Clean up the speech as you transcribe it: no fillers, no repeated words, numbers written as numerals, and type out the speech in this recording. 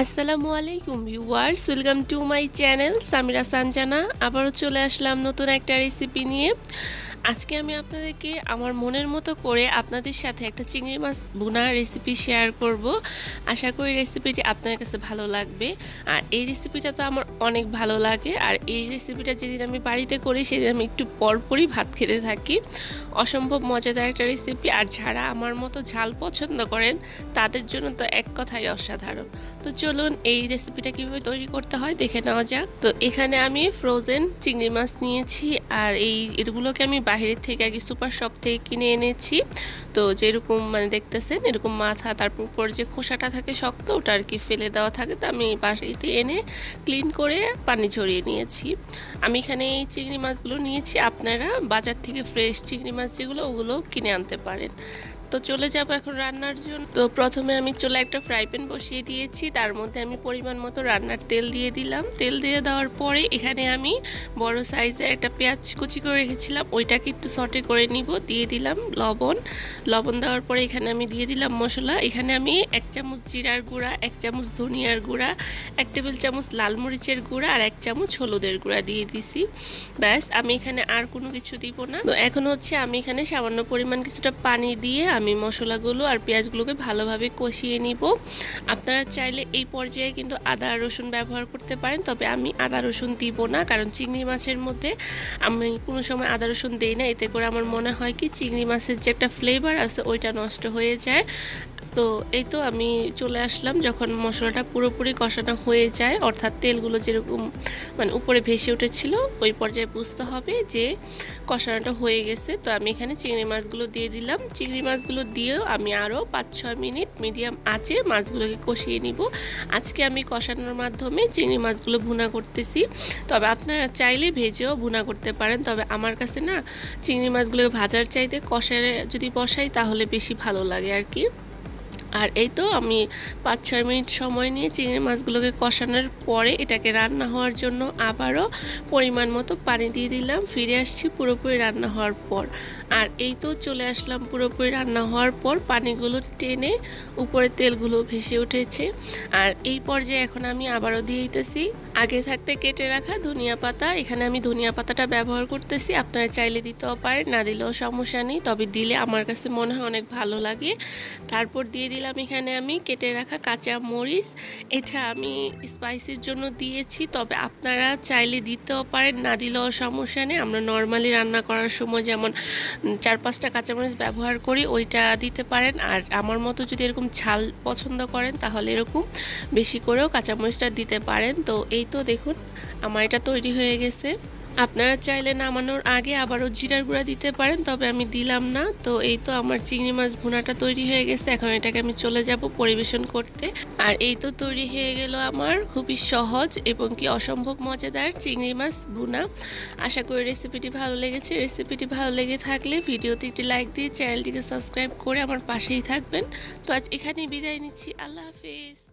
আসসালামু আলাইকুম viewers, welcome to my channel Samira Sanjana. আবারও চলে আসলাম নতুন একটা রেসিপি নিয়ে। আজকে আমি আপনাদেরকে আমার মনের মতো করে আপনাদের সাথে একটা চিংড়ি মাছ ভুনা রেসিপি শেয়ার করব। আশা করি রেসিপিটি আপনার কাছে ভালো লাগবে। আর এই রেসিপিটা তো আমার অনেক ভালো লাগে। আর এই রেসিপিটা যেদিন আমি বাড়িতে করি সেদিন আমি একটু পরপরই ভাত খেতে থাকি। অসম্ভব মজাদার একটা রেসিপি। আর যারা আমার মতো ঝাল পছন্দ করেন তাদের জন্য তো এক কথাই অসাধারণ। তো চলুন এই রেসিপিটা কীভাবে তৈরি করতে হয় দেখে নেওয়া যাক। তো এখানে আমি ফ্রোজেন চিংড়ি মাছ নিয়েছি। আর এগুলোকে আমি বাইরের থেকে আর কি সুপার শপ থেকে কিনে এনেছি। তো যেরকম দেখতেছেন এরকম মাথা, তারপর উপর যে খোসাটা থাকে শক্ত, ওটা আর কি ফেলে দেওয়া থাকে। তো আমি বাড়িতে এনে ক্লিন করে পানি ঝরিয়ে নিয়েছি। আমি এখানে এই চিংড়ি মাছগুলো নিয়েছি। আপনারা বাজার থেকে ফ্রেশ চিংড়ি মাছ যেগুলো ওগুলো কিনে আনতে পারেন। তো চলে যাব এখন রান্নার জন্য। তো প্রথমে আমি চুলায় একটা ফ্রাই প্যান বসিয়ে দিয়েছি। তার মধ্যে আমি পরিমাণ মতো রান্নার তেল দিয়ে দিলাম। তেল দিয়ে দেওয়ার পরে এখানে আমি বড় সাইজের একটা পেঁয়াজ কুচি করে রেখেছিলাম, ওইটাকে একটু সটে করে নিব। দিয়ে দিলাম লবণ দেওয়ার পরে এখানে আমি দিয়ে দিলাম মশলা। এখানে আমি 1 চামচ জিরার গুঁড়া, 1 চামচ ধনিয়ার গুঁড়া, 1 টেবিল চামচ লাল মরিচের গুঁড়া আর 1 চামচ হলুদের গুঁড়া দিয়ে দিছি। ব্যাস, আমি এখানে আর কোনো কিছু দিব না। তো এখন হচ্ছে আমি এখানে সামান্য পরিমাণ কিছুটা পানি দিয়ে আমি মশলাগুলো আর পেঁয়াজগুলোকে ভালোভাবে কষিয়ে নিব। আপনারা চাইলে এই পর্যায়ে কিন্তু আদা রসুন ব্যবহার করতে পারেন, তবে আমি আদা রসুন দিব না, কারণ চিংড়ি মাছের মধ্যে আমি কোনো সময় আদা রসুন দেই না। এতে করে আমার মনে হয় কি চিংড়ি মাছের যে একটা ফ্লেভার আছে ওইটা নষ্ট হয়ে যায়। তো এই তো আমি চলে আসলাম যখন মশলাটা পুরোপুরি কষানো হয়ে যায়, অর্থাৎ তেলগুলো যেরকম উপরে ভেসে উঠেছিল, ওই পর্যায়ে বুঝতে হবে যে কষানোটা হয়ে গেছে। তো আমি এখানে চিংড়ি মাছগুলো দিয়ে দিলাম। চিংড়ি মাছগুলো দিয়েও আমি আরও 5-6 মিনিট মিডিয়াম আঁচে মাছগুলোকে কষিয়ে নিব। আজকে আমি কষানোর মাধ্যমে চিংড়ি মাছগুলো ভুনা করতেছি, তবে আপনারা চাইলে ভেজেও ভুনা করতে পারেন। তবে আমার কাছে না চিংড়ি মাছগুলোকে ভাজার চাইতে কষায় যদি বসাই তাহলে বেশি ভালো লাগে আর কি। আর এই তো আমি 5-6 মিনিট সময় নিয়ে চিংড়ি মাছগুলোকে কষানোর পরে এটাকে রান্না হওয়ার জন্য আবারও পরিমাণ মতো পানি দিয়ে দিলাম। ফিরে আসছি পুরোপুরি রান্না হওয়ার পর। আর এই তো চলে আসলাম পুরোপুরি রান্না হওয়ার পর, পানিগুলো টেনে উপরে তেলগুলো ভেসে উঠেছে। আর এই পর্যায়ে এখন আমি আবারও দিয়ে দিতেছি আগে থাকতে কেটে রাখা ধনিয়া পাতা। এখানে আমি ধনিয়া পাতাটা ব্যবহার করতেছি। আপনারা চাইলে দিতেও পারেন, না দিলেও সমস্যা নেই, তবে দিলে আমার কাছে মনে হয় অনেক ভালো লাগে। তারপর দিয়ে দিলাম এখানে আমি কেটে রাখা কাঁচা মরিচ। এটা আমি স্পাইসির জন্য দিয়েছি, তবে আপনারা চাইলে দিতেও পারেন, না দিলেও সমস্যা নেই। আমরা নর্মালি রান্না করার সময় যেমন 4-5টা কাঁচামরিচ ব্যবহার করি, ওইটা দিতে পারেন। আর আমার মতো যদি এরকম ঝাল পছন্দ করেন তাহলে এরকম বেশি করেও কাঁচামরিচটা দিতে পারেন। তো এই তো দেখুন আমার এটা তৈরি হয়ে গেছে। আপনারা চাইলে নামানোর আগে আবারও জিরার গুঁড়া দিতে পারেন, তবে আমি দিলাম না। তো এই তো আমার চিংড়ি মাছ ভুনাটা তৈরি হয়ে গেছে। এখন এটাকে আমি চলে যাব পরিবেশন করতে। আর এই তো তৈরি হয়ে গেল আমার খুবই সহজ এবং কি অসম্ভব মজাদার চিংড়ি মাছ ভুনা। আশা করি রেসিপিটি ভালো লেগেছে। রেসিপিটি ভালো লেগে থাকলে ভিডিওতে একটি লাইক দিয়ে চ্যানেলটিকে সাবস্ক্রাইব করে আমার পাশেই থাকবেন। তো আজ এখানেই বিদায় নিচ্ছি। আল্লাহ হাফেজ।